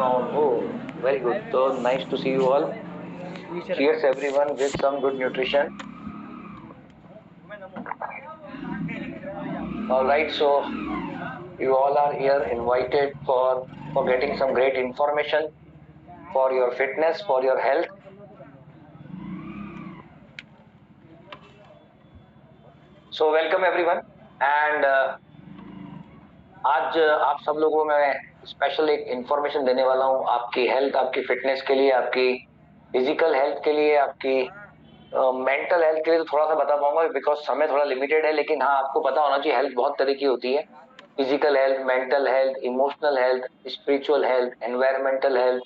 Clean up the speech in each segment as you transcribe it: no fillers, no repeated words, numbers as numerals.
Oh, very good. So nice to see you all. Cheers, everyone, with some good nutrition. All right, so you all are here invited for getting some great information for your fitness, for your health. So welcome everyone. And आज आप सब लोगों में special एक information देने वाला हूँ आपकी हेल्थ, आपकी फिटनेस के लिए, आपकी फिजिकल हेल्थ के लिए, आपकी मेंटल हेल्थ के लिए तो थोड़ा सा बता पाऊंगा बिकॉज समय थोड़ा लिमिटेड है, लेकिन हाँ आपको पता होना चाहिए हेल्थ बहुत तरह की होती है। Physical health, mental health, emotional health, spiritual health, environmental health,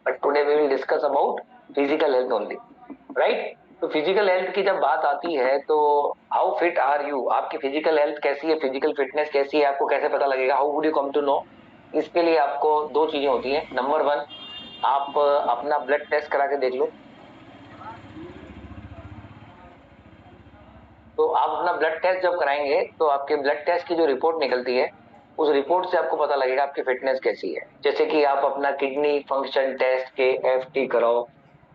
but today we will discuss about physical health only, right. तो फिजिकल हेल्थ की जब बात आती है तो हाउ फिट आर यू, आपकी फिजिकल हेल्थ कैसी है, फिजिकल फिटनेस कैसी है, आपको कैसे पता लगेगा, how would you come to know. इसके लिए आपको दो चीजें होती हैं। नंबर वन, आप अपना ब्लड टेस्ट करा के देख लो। तो आप अपना ब्लड टेस्ट जब कराएंगे तो आपके ब्लड टेस्ट की जो रिपोर्ट निकलती है उस रिपोर्ट से आपको पता लगेगा आपकी फिटनेस कैसी है। जैसे कि आप अपना किडनी फंक्शन टेस्ट के एफ कराओ।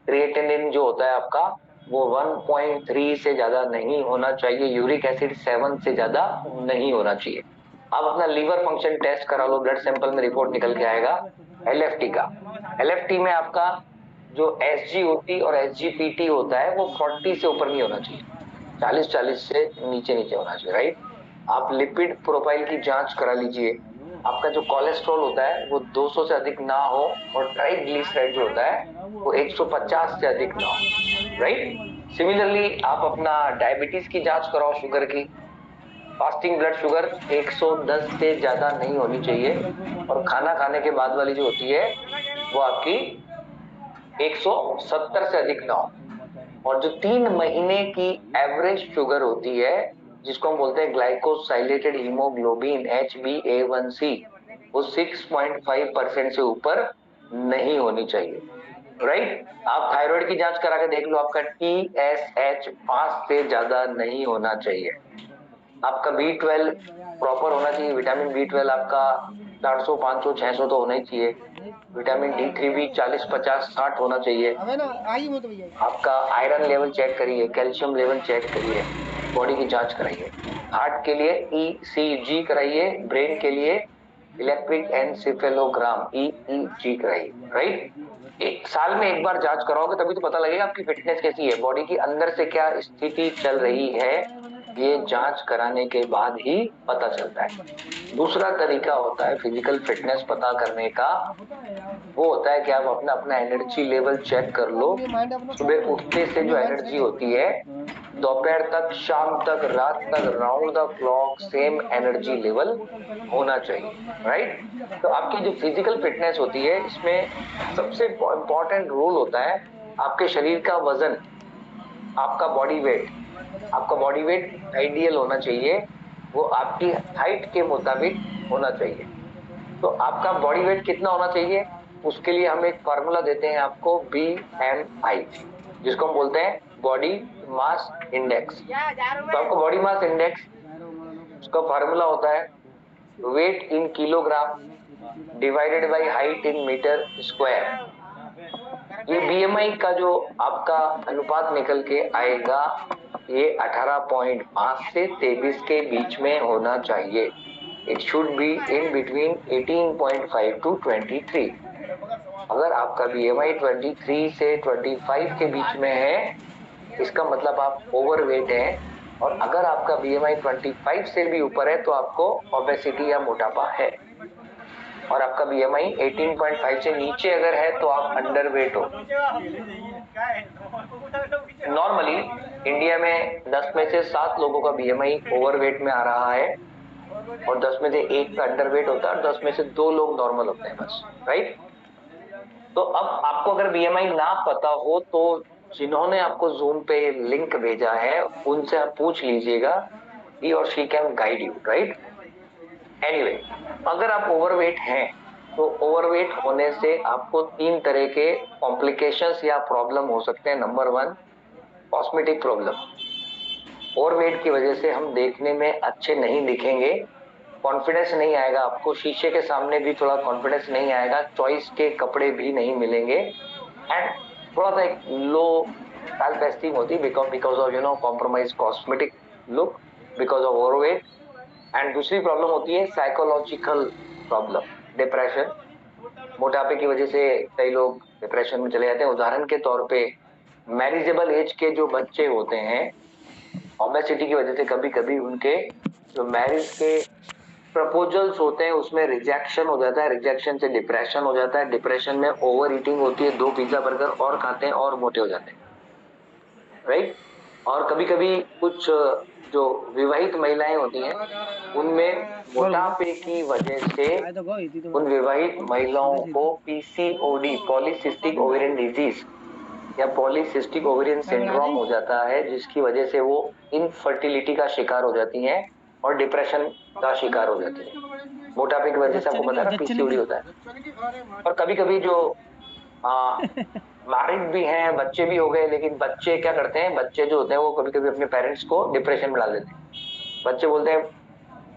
क्रिएटिनिन जो होता है आपका वो 1.3 से ज्यादा नहीं होना चाहिए, यूरिक एसिड 7 से ज्यादा नहीं होना चाहिए। आप अपना लीवर फंक्शन टेस्ट करा लो, ब्लड सैंपल में रिपोर्ट निकल के आएगा एलएफटी का। एलएफटी में आपका जो एसजीओटी और एसजीपीटी होता है वो 40 से ऊपर नहीं होना चाहिए, 40-40 से नीचे नीचे होना चाहिए, राइट। आप लिपिड प्रोफाइल की जांच करा लीजिए। आपका जो कोलेस्ट्रॉल होता है वो 200 से अधिक ना हो, और ट्राइग्लिसराइड जो होता है वो 150 से अधिक ना हो, राइट। सिमिलरली आप अपना डायबिटीज की जांच कराओ, शुगर की। फास्टिंग ब्लड शुगर 110 से ज्यादा नहीं होनी चाहिए, और खाना खाने के बाद वाली जो होती है वो आपकी 170 से अधिक ना हो। और जो 3 महीने की एवरेज शुगर होती है जिसको हम बोलते हैं ग्लाइकोसाइलेटेड हीमोग्लोबिन HbA1c, वो 6.5% से ऊपर नहीं होनी चाहिए, राइट। आप थायराइड की जांच करा के देख लो, आपका TSH 5 से ज्यादा नहीं होना चाहिए। आपका B12 प्रॉपर होना चाहिए, विटामिन B12 आपका 400 500 600 तो होना ही चाहिए। विटामिन D3 भी 40 50 60 होना चाहिए। आपका आयरन लेवल चेक करिए, कैल्शियम लेवल चेक करिए, बॉडी की जांच कराइए। हार्ट के लिए ECG कराइए, ब्रेन के लिए इलेक्ट्रिक एनसेफेलोग्राम EEG कराइए, राइट। एक साल में एक बार जांच कराओगे तभी तो पता लगेगा आपकी फिटनेस कैसी है, बॉडी की अंदर से क्या स्थिति चल रही है, ये जांच कराने के बाद ही पता चलता है। दूसरा तरीका होता है फिजिकल फिटनेस पता करने का, वो होता है कि आप अपना अपना एनर्जी लेवल चेक कर लो। सुबह उठते से जो एनर्जी होती है, दोपहर तक, शाम तक, रात तक, round the clock same energy level होना चाहिए, राइट। तो आपकी जो फिजिकल फिटनेस होती है इसमें सबसे इंपॉर्टेंट रोल होता है आपके शरीर का वजन, आपका बॉडी वेट। आपका बॉडी वेट आइडियल होना चाहिए, वो आपकी हाइट के मुताबिक होना चाहिए। तो आपका बॉडी वेट कितना होना चाहिए, उसके लिए हम एक फॉर्मूला देते हैं आपको, BMI, जिसको हम बोलते हैं बॉडी मास इंडेक्स। तो आपको बॉडी मास इंडेक्स, उसका फॉर्मूला होता है weight in kilogram divided by height in metre square. ये BMI का जो आपका अनुपात निकल के आएगा ये 18.5 से 23 के बीच में होना चाहिए। It should be in between 18.5 to 23। अगर आपका BMI 23 से 25 के बीच में है इसका मतलब आप ओवरवेट हैं, और अगर आपका BMI 25 से भी ऊपर है तो आपको ओबेसिटी या मोटापा है, और आपका BMI 18.5 से नीचे अगर है तो आप अंडरवेट हो। नॉर्मली इंडिया में 10 में से 7 लोगों का BMI ओवरवेट में आ रहा है, और 10 में से 1 का अंडरवेट होता है, और 10 में से 2 लोग नॉर्मल होते हैं बस, राइट। तो अब आपको अगर BMI ना पता हो तो जिन्होंने आपको जूम पे लिंक भेजा है उनसे आप पूछ लीजिएगा, ही और she can guide you, right. Anyway, अगर आप ओवरवेट हैं तो ओवरवेट होने से आपको 3 तरह के कॉम्प्लिकेशंस या प्रॉब्लम हो सकते हैं। Number 1, cosmetic problem. ओवरवेट की वजह से हम देखने में अच्छे नहीं दिखेंगे, कॉन्फिडेंस नहीं आएगा आपको, शीशे के सामने भी थोड़ा कॉन्फिडेंस नहीं आएगा, चॉइस के कपड़े भी नहीं मिलेंगे, एंड थोड़ा सा एक लो सेल्फ एस्टीम होती है because of compromise cosmetic look, because of overweight. And दूसरी प्रॉब्लम होती है साइकोलॉजिकल प्रॉब्लम, डिप्रेशन। मोटापे की वजह से कई लोग डिप्रेशन में चले जाते हैं। उदाहरण के तौर पे मैरिजेबल एज के जो बच्चे होते हैं, ओबेसिटी की वजह से कभी कभी उनके जो मैरिज के प्रपोजल्स होते हैं उसमें रिजेक्शन हो जाता है, रिजेक्शन से डिप्रेशन हो जाता है, डिप्रेशन में ओवर ईटिंग होती है, 2 पिज्जा बर्गर और खाते हैं और मोटे हो जाते हैं, राइट। और कभी कभी कुछ जो विवाहित महिलाएं होती हैं उनमें मोटापे की वजह से उन विवाहित महिलाओं को पीसीओडी, पॉलीसिस्टिक ओवेरियन डिजीज या पॉलीसिस्टिक ओवेरियन सिंड्रोम हो जाता है, जिसकी वजह से वो इनफर्टिलिटी का शिकार हो जाती हैं और डिप्रेशन का शिकार हो जाती है। मोटापे की वजह से आपको पता है ना पीसीओडी होता है। और कभी कभी जो मैरिड भी हैं, बच्चे भी हो गए, लेकिन बच्चे क्या करते हैं, बच्चे जो होते हैं वो कभी कभी अपने पेरेंट्स को डिप्रेशन में डाल देते हैं। बच्चे बोलते हैं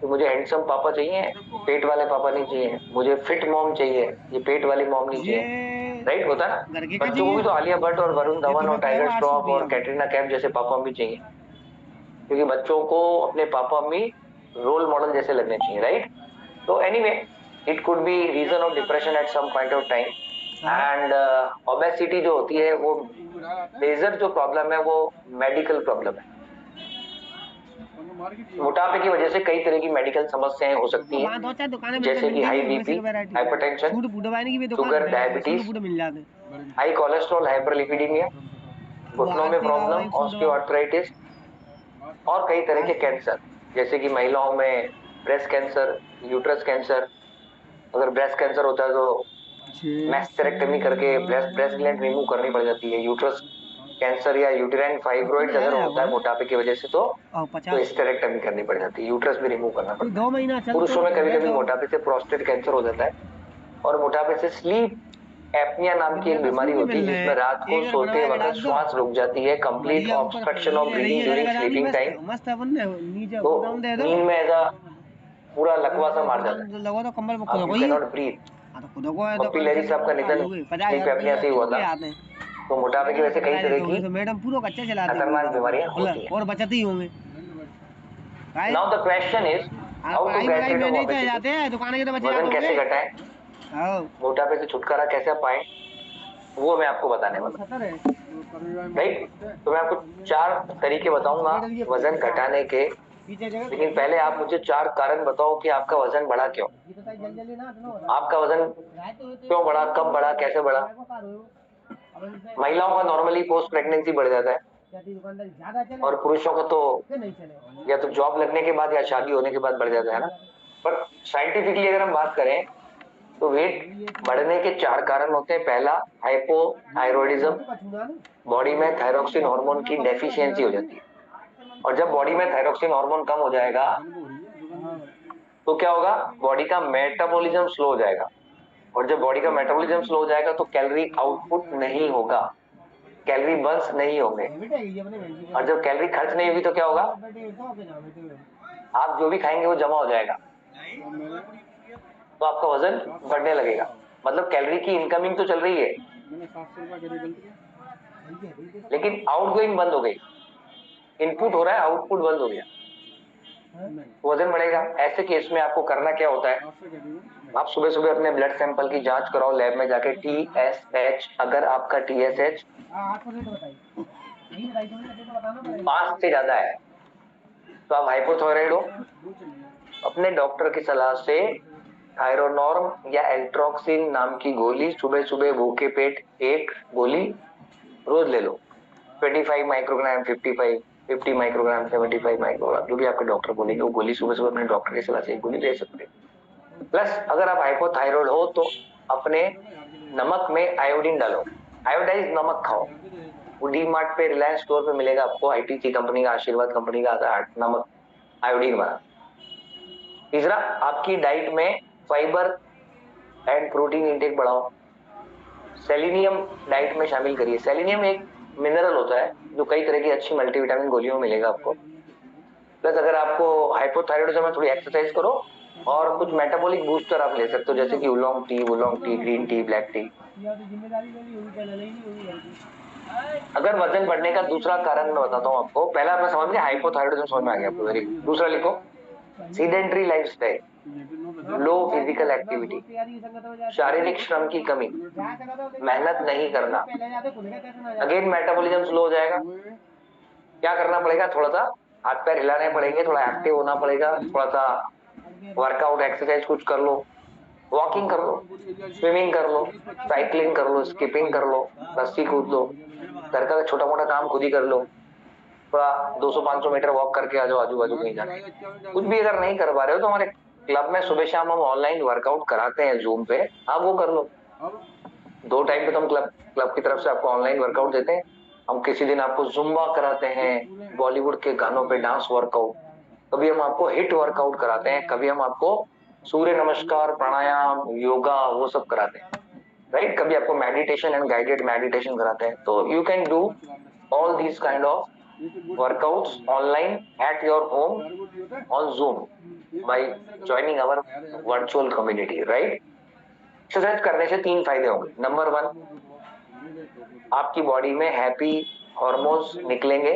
कि मुझे हैंडसम पापा चाहिए, पेट वाले पापा नहीं चाहिए, मुझे फिट मॉम चाहिए, ये पेट वाली मॉम नहीं चाहिए, राइट। होता है ना, बच्चों को भी तो आलिया भट्ट और वरुण धवन और टाइगर श्रॉफ और कैटरीना कैफ जैसे पापा मम्मी चाहिए, क्योंकि बच्चों को अपने पापा मम्मी रोल मॉडल जैसे लगने चाहिए, राइट। तो anyway, it could be reason of depression at some point of time. And obesity जो होती है वो मेजर जो प्रॉब्लम है वो मेडिकल प्रॉब्लम है। मोटापे की वजह से कई तरह की मेडिकल समस्याएं हो सकती हैं, जैसे कि high BP, hypertension, sugar, diabetes, high cholesterol, hyperlipidaemia, घुटनों में प्रॉब्लम, ऑस्टियोआर्थराइटिस और कई तरह के कैंसर, जैसे कि महिलाओं में ब्रेस्ट कैंसर, यूट्रस कैंसर। अगर ब्रेस्ट कैंसर होता है तो मैस्टेरेक्टमी करके ब्रेस्ट ग्लैंड रिमूव करनी पड़ जाती है। यूट्रस कैंसर या यूटेराइन फाइब्रॉइड अगर होता है मोटापे की वजह से तो हिस्टेरेक्टमी करनी पड़ जाती है, यूट्रस भी रिमूव करना पड़ता है। पुरुषों में कभी कभी मोटापे से प्रोस्टेट कैंसर हो जाता है, और मोटापे से स्लीप एपनिया नाम की एक बीमारी होती है जिसमें रात को सोते वक्त श्वास रुक जाती है, complete obstruction of breathing during sleeping time. तो नींद में ऐसा पूरा लकवा सा मार जाता है, यू कैन नॉट ब्रीथ। पप्पी लहरी साहब का निधन स्लीप एपनिया से हुआ था। तो मोटापे की वजह से कई तरह की मैडम पूरा कच्चा चलाते खतरनाक बीमारियां होती हैं। और बचत ही होंगे। Now the question is how to get rid of obesity, दुकान के तो बच्चे वजन कैसे घटाएं, मोटापे से छुटकारा कैसे पाएं, वो मैं आपको बताने वाला हूं, राइट। तो मैं आपको 4 तरीके बताऊंगा वजन घटाने के, लेकिन पहले आप मुझे 4 कारण बताओ कि आपका वजन बढ़ा क्यों, आपका वजन क्यों बढ़ा, कब बढ़ा, कैसे बढ़ा। महिलाओं का नॉर्मली पोस्ट प्रेगनेंसी बढ़ जाता है और पुरुषों का तो या तो जॉब लगने के बाद या शादी होने के बाद बढ़ जाता है ना। पर साइंटिफिकली अगर हम बात करें तो वेट बढ़ने के 4 कारण होते हैं। पहला, हाइपोथायरॉयडिज्म, बॉडी में थायरोक्सिन हार्मोन की डेफिशिएंसी हो जाती है, और जब बॉडी में थायरोक्सिन हार्मोन कम हो जाएगा तो क्या होगा, बॉडी का मेटाबॉलिज्म स्लो हो जाएगा, और जब बॉडी का मेटाबॉलिज्म स्लो हो जाएगा तो कैलोरी आउटपुट नहीं होगा, कैलोरी बर्न्स नहीं होंगे, और जब कैलोरी खर्च नहीं होगी तो क्या होगा, आप जो भी खाएंगे वो जमा हो जाएगा, तो आपका वजन बढ़ने लगेगा। मतलब कैलोरी की इनकमिंग तो चल रही है लेकिन आउटगोइंग बंद हो गई, इनपुट हो रहा है आउटपुट बंद हो गया, वजन बढ़ेगा। ऐसे केस में आपको करना क्या होता है, आप सुबह सुबह अपने ब्लड सैंपल की जांच कराओ लैब में जाके, TSH, अगर आपका TSH 5 से ज्यादा है तो आप हाइपोथायराइड हो। अपने डॉक्टर की सलाह से थायरोनॉर्म या एल्ट्रोक्सिन नाम की गोली सुबह सुबह भूखे पेट 1 गोली रोज ले लो, 25 माइक्रोग्राम, 50 माइक्रोग्राम, 75 माइक्रोग्राम, जो भी आपके डॉक्टर बोलेंगे वो गोली सुबह सुबह अपने डॉक्टर की सलाह से एक गोली ले सकते हैं। प्लस अगर आप हाइपोथायराइड हो तो अपने नमक में आयोडीन डालो, आयोडाइज नमक खाओ, वो डी मार्ट पे, रिलायंस स्टोर पे मिलेगा आपको, ITC कंपनी का, आशीर्वाद कंपनी का आता है नमक आयोडीन वाला। तीसरा, आपकी डाइट में फाइबर एंड प्रोटीन इंटेक बढ़ाओ, सेलेनियम डाइट में शामिल करिए। सेलेनियम एक मिनरल होता है जो कई तरह की अच्छी मल्टीविटामिन गोलियों में मिलेगा आपको। प्लस अगर आपको हाइपोथायराइडिज्म है, थोड़ी एक्सरसाइज करो और कुछ मेटाबॉलिक बूस्टर आप ले सकते हो, जैसे कि oolong tea, green tea, black T. अगर वजन बढ़ने का दूसरा कारण मैं बताता हूँ आपको। पहला आपने समझ गया, हाइपोथायराइडिज्म समझ में आ गया आपको, वेरी गुड। दूसरा लिखो, सीडेंटरी लाइफस्टाइल, लो फिजिकल एक्टिविटी, शारीरिक श्रम की कमी, मेहनत नहीं करना। अगेन मेटाबॉलिज्म स्लो हो जाएगा। क्या करना पड़ेगा, थोड़ा सा हाथ पैर हिलाने पड़ेंगे, थोड़ा एक्टिव होना पड़ेगा, थोड़ा सा वर्कआउट एक्सरसाइज कुछ कर लो, वॉकिंग कर लो, स्विमिंग कर लो, साइकिलिंग कर लो, स्किपिंग कर लो, रस्सी कूद लो, घर का छोटा मोटा काम खुद ही कर लो, थोड़ा 200-500 मीटर वॉक करके आ जाओ आजू बाजू कहीं जाके। कुछ भी अगर नहीं कर पा रहे हो तो हमारे क्लब में सुबह शाम हम ऑनलाइन वर्कआउट कराते हैं जूम पे, आप वो कर लो। 2 टाइम पे तो हम क्लब की तरफ से आपको ऑनलाइन वर्कआउट देते हैं। हम किसी दिन आपको जुम्बा कराते हैं, बॉलीवुड के गानों पे डांस वर्कआउट, कभी हम आपको हिट वर्कआउट कराते हैं, कभी हम आपको सूर्य नमस्कार, प्राणायाम, योगा वो सब कराते हैं, राइट। कभी आपको मेडिटेशन एंड गाइडेड मेडिटेशन कराते हैं। तो you can do all these kind of workouts online at your home on Zoom by joining our virtual community, right. Exercise करने से 3 फायदे होंगे। नंबर 1, आपकी बॉडी में हैप्पी हार्मोन्स निकलेंगे,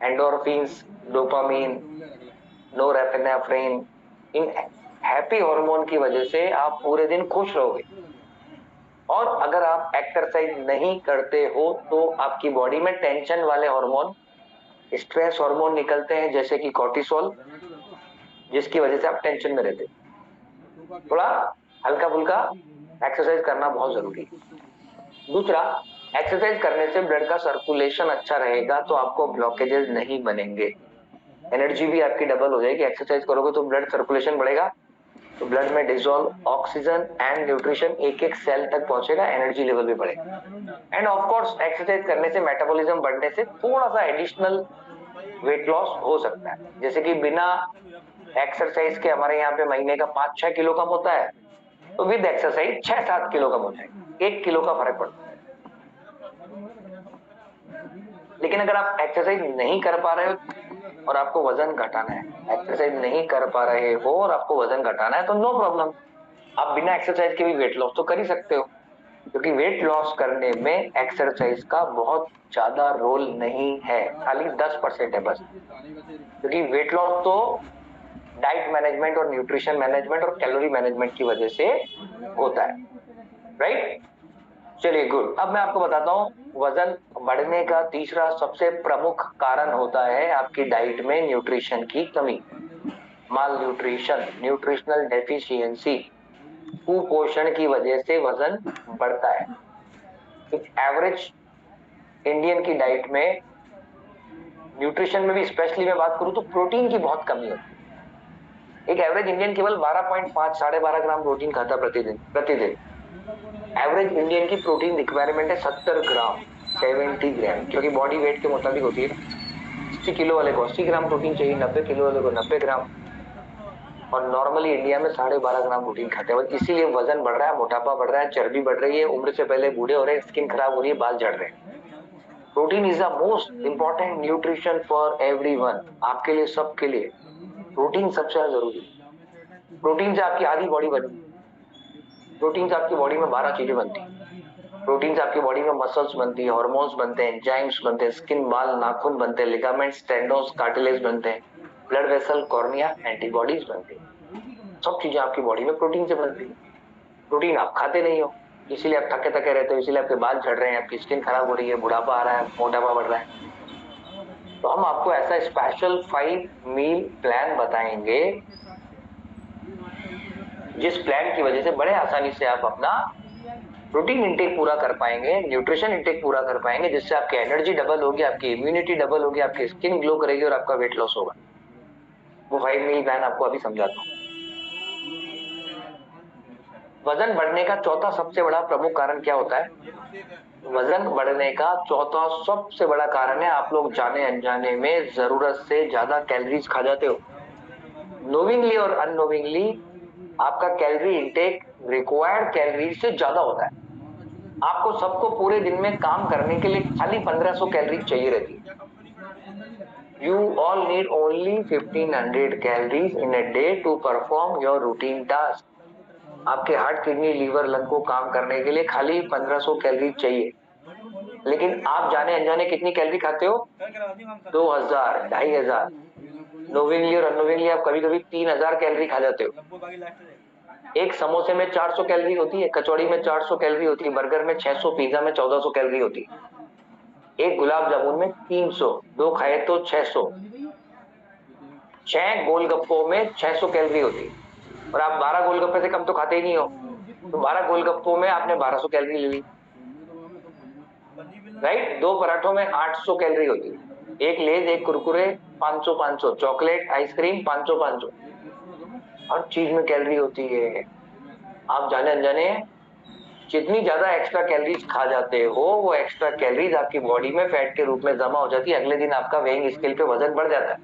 एंडोर्फिन्स, डोपामीन, नोरेपेनेफ्रिन। इन हैप्पी हार्मोन की वजह से आप पूरे दिन खुश रहोगे। और अगर आप एक्सरसाइज नहीं करते हो तो आपकी बॉडी में टेंशन वाले हार्मोन, स्ट्रेस हार्मोन निकलते हैं, जैसे कि कॉर्टिसोल, जिसकी वजह से आप टेंशन में रहते हो। थोड़ा हल्का फुल्का एक्सरसाइज करना बहुत जरूरी है। दूसरा, एक्सरसाइज करने से ब्लड का सर्कुलेशन अच्छा रहेगा, तो आपको ब्लॉकेजेस नहीं बनेंगे, एनर्जी भी आपकी डबल हो जाएगी। एक्सरसाइज करोगे तो ब्लड सर्कुलेशन बढ़ेगा, तो ब्लड में डिजोल्व ऑक्सीजन एंड न्यूट्रिशन एक एक सेल तक पहुंचेगा, एनर्जी लेवल भी बढ़ेगा। एंड ऑफ कोर्स एक्सरसाइज करने से मेटाबॉलिज्म बढ़ने से थोड़ा सा एडिशनल वेट लॉस हो सकता है, जैसे कि बिना एक्सरसाइज के हमारे यहाँ पे महीने का 5-6 किलो कम होता है, तो विद एक्सरसाइज 6-7 किलो कम हो जाएगा, 1 किलो का फर्क पड़ता है। लेकिन अगर आप एक्सरसाइज नहीं कर पा रहे हो और आपको वजन घटाना है, एक्सरसाइज नहीं कर पा रहे हो और आपको वजन घटाना है, तो नो प्रॉब्लम, आप बिना एक्सरसाइज के भी वेट लॉस तो कर ही सकते हो, क्योंकि वेट लॉस करने में एक्सरसाइज का बहुत ज्यादा रोल नहीं है, खाली 10% है बस। क्योंकि वेट लॉस तो डाइट मैनेजमेंट और न्यूट्रिशन मैनेजमेंट और कैलोरी मैनेजमेंट की वजह से होता है, राइट। चलिए गुड। अब मैं आपको बताता हूं वजन बढ़ने का तीसरा सबसे प्रमुख कारण होता है आपकी डाइट में न्यूट्रिशन की कमी, माल न्यूट्रिशन, न्यूट्रिशनल डेफिशिएंसी, कुपोषण की वजह से वजन बढ़ता है। एक एवरेज इंडियन की डाइट में, न्यूट्रिशन में भी स्पेशली मैं बात करूं तो प्रोटीन की बहुत कमी होती है। एक एवरेज इंडियन केवल 12.5 साढ़े 12 ग्राम प्रोटीन खाता प्रतिदिन। एवरेज इंडियन की प्रोटीन रिक्वायरमेंट है 70 ग्राम, 70 ग्राम, क्योंकि बॉडी वेट के मुताबिक होती है। 80 किलो वाले को 80 ग्राम प्रोटीन चाहिए, 90 किलो वाले को 90 ग्राम, और नॉर्मली इंडिया में 12.5 ग्राम प्रोटीन खाते हैं। इसीलिए वजन बढ़ रहा है, मोटापा बढ़ रहा है, चर्बी बढ़ रही है, उम्र से पहले बूढ़े हो रहे हैं, स्किन खराब हो रही है, बाल झड़ रहे हैं। Protein is the most important nutrition for everyone, आपके लिए, सबके लिए प्रोटीन सबसे ज्यादा जरूरी है। प्रोटीन से आपकी आधी बॉडी बनी, प्रोटीन से आपकी बॉडी में 12 चीजें बनती है। प्रोटीन से आपकी बॉडी में मसल्स बनती है, हार्मोन्स बनते हैं, एंजाइम्स बनते हैं, स्किन, बाल, नाखून बनते हैं, लिगामेंट्स, टेंडोन्स, कार्टिलेज बनते हैं, ब्लड वेसल, कॉर्निया, एंटीबॉडीज बनती है। सब चीजें आपकी बॉडी में प्रोटीन से बनती है। प्रोटीन आप खाते नहीं हो, इसीलिए आप थके थके रहते हो, इसीलिए आपके बाल झड़ रहे हैं, आपकी स्किन खराब हो रही है, बुढ़ापा आ रहा है, मोटापा बढ़ रहा है। तो हम आपको ऐसा स्पेशल 5 मील प्लान बताएंगे, जिस प्लान की वजह से बड़े आसानी से आप अपना प्रोटीन इंटेक पूरा कर पाएंगे, न्यूट्रिशन इंटेक पूरा कर पाएंगे, जिससे आपकी एनर्जी डबल होगी, आपकी इम्यूनिटी डबल होगी, आपकी स्किन ग्लो करेगी और आपका वेट लॉस होगा। वो 5 मील प्लान आपको अभी समझाता हूँ। वजन बढ़ने का चौथा सबसे बड़ा प्रमुख कारण क्या होता है? वजन बढ़ने का चौथा सबसे बड़ा कारण है, आप लोग जाने अनजाने में जरूरत से ज्यादा कैलोरीज खा जाते हो। नोविंगली और अननोविंगली आपका कैलोरी इंटेक रिक्वायर्ड कैलोरी से ज्यादा होता है। आपको सबको पूरे दिन में काम करने के लिए खाली 1500 कैलोरी चाहिए रहती है, You all need only 1500 calories in a day to perform your routine task. आपके हार्ट, किडनी, लीवर, लंग को काम करने के लिए खाली 1500 कैलोरी चाहिए, लेकिन आप जाने अनजाने कितनी कैलोरी खाते हो? 2000, 2500। नोविंगली और अनोविंगली आप कभी कभी 3000 कैलोरी खा जाते हो। एक समोसे में 400 कैलोरी होती है, कचौड़ी में 400 कैलोरी होती है, बर्गर में 600, पिज्जा में 1400 कैलोरी होती है, एक गुलाब जामुन में 300, दो खाए तो 600, 6 गोलगप्पों में 600 कैलोरी होती है, और आप 12 गोलगप्पे से कम तो खाते ही नहीं हो, तो 12 गोलगप्पों में आपने 1200 कैलोरी ले ली, राइट। दो पराठों में 800 कैलोरी होती है, एक लेज, एक कुरकुरे 500 500, चॉकलेट, आइसक्रीम 500 500, हर चीज में कैलोरी होती है। आप जाने अनजाने जितनी ज्यादा एक्स्ट्रा कैलोरीज खा जाते हो, वो एक्स्ट्रा कैलोरीज आपकी बॉडी में फैट के रूप में जमा हो जाती है। अगले दिन आपका वेइंग स्केल पे वजन बढ़ जाता है।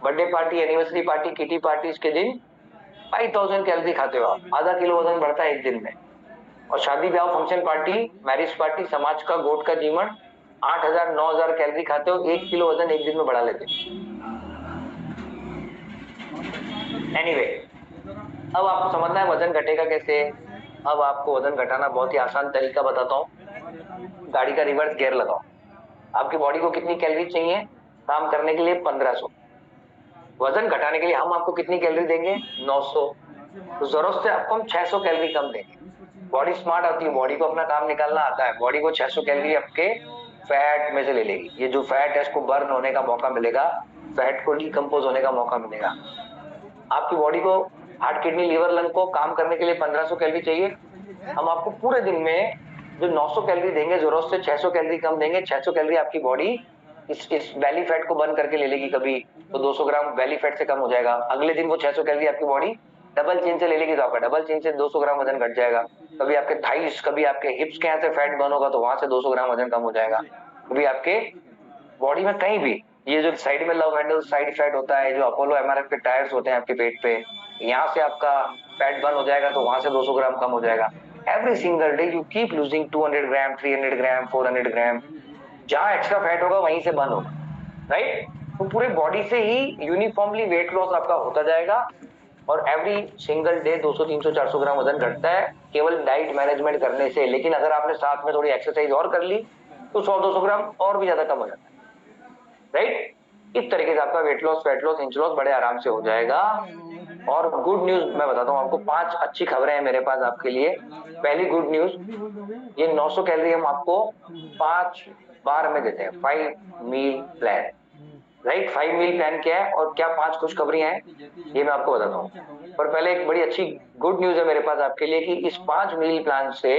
Birthday party, anniversary party, kitty parties के दिन 5000 कैलोरी खाते हो आप, आधा किलो वजन बढ़ता है एक दिन में। और शादी ब्याह, फंक्शन पार्टी, मैरिज पार्टी, समाज का गोट का जीवन, 8000 9000 कैलोरी खाते हो, 1 किलो वजन एक दिन में बढ़ा लेते हो। एनीवे, अब आपको समझना है वजन घटेगा कैसे। अब आपको वजन घटाना बहुत ही आसान तरीका बताता हूँ। गाड़ी का रिवर्स गियर लगाओ। आपकी बॉडी को कितनी कैलोरी चाहिए काम करने के लिए? 1500। वजन घटाने के लिए हम आपको कितनी कैलोरी देंगे? 900। तो जरूरत से आपको हम 600 कैलोरी कम देंगे। बॉडी स्मार्ट आती है, बॉडी को अपना काम निकालना आता है। बॉडी को 600 कैलोरी आपके फैट में से ले लेगी। ये जो फैट है इसको बर्न होने का मौका मिलेगा, फैट को डिकम्पोज होने का मौका मिलेगा। आपकी बॉडी को, हार्ट, किडनी, लीवर, लंग को काम करने के लिए 1500 कैलोरी चाहिए। हम आपको पूरे दिन में जो 900 कैलोरी देंगे, जरूरत से 600 कैलोरी कम देंगे। 600 कैलोरी आपकी बॉडी इस बैली फैट को बर्न करके ले लेगी। कभी तो 200 ग्राम बैली फैट से कम हो जाएगा। अगले दिन वो 600 कैलोरी आपकी बॉडी डबल चेन से ले लेगी, तो आपका डबल चेन से 200 ग्राम वजन घट जाएगा। कभी आपके थाइस, कभी आपके हिप्स के यहाँ से फैट बर्न होगा तो वहां से 200 ग्राम वजन कम हो जाएगा। कभी आपके बॉडी में कहीं भी, ये जो साइड में लव हैंडल साइड फैट होता है, जो अपोलो एमआरएफ के टायर्स होते हैं आपके पेट पे, यहाँ से आपका फैट बर्न हो जाएगा तो वहां से 200 ग्राम कम हो जाएगा। Every single day you keep losing 200 ग्राम, 300 ग्राम, 400 ग्राम। जहां एक्स्ट्रा फैट होगा वहीं से बर्न होगा, राइट। तो पूरे बॉडी से ही यूनिफॉर्मली वेट लॉस आपका होता जाएगा, और एवरी सिंगल डे 200, 300, 400 ग्राम वजन घटता है केवल डाइट मैनेजमेंट करने से। लेकिन अगर आपने साथ में थोड़ी एक्सरसाइज और कर ली तो 100-200 ग्राम और भी ज्यादा कम हो जाता है, राइट। इस तरीके से आपका weight loss, fat loss, inch loss बड़े आराम से हो जाएगा। और गुड न्यूज मैं बताता हूँ आपको, 5 अच्छी खबरें हैं मेरे पास आपके लिए। पहली गुड न्यूज, ये 900 कैलोरी हम आपको 5 बार में देते हैं, 5 meal plan, right. 5 meal plan क्या है और क्या 5 खुशखबरियां हैं, ये मैं आपको बताता हूँ। पर पहले एक बड़ी अच्छी गुड न्यूज है मेरे पास आपके लिए कि इस 5 मील प्लान से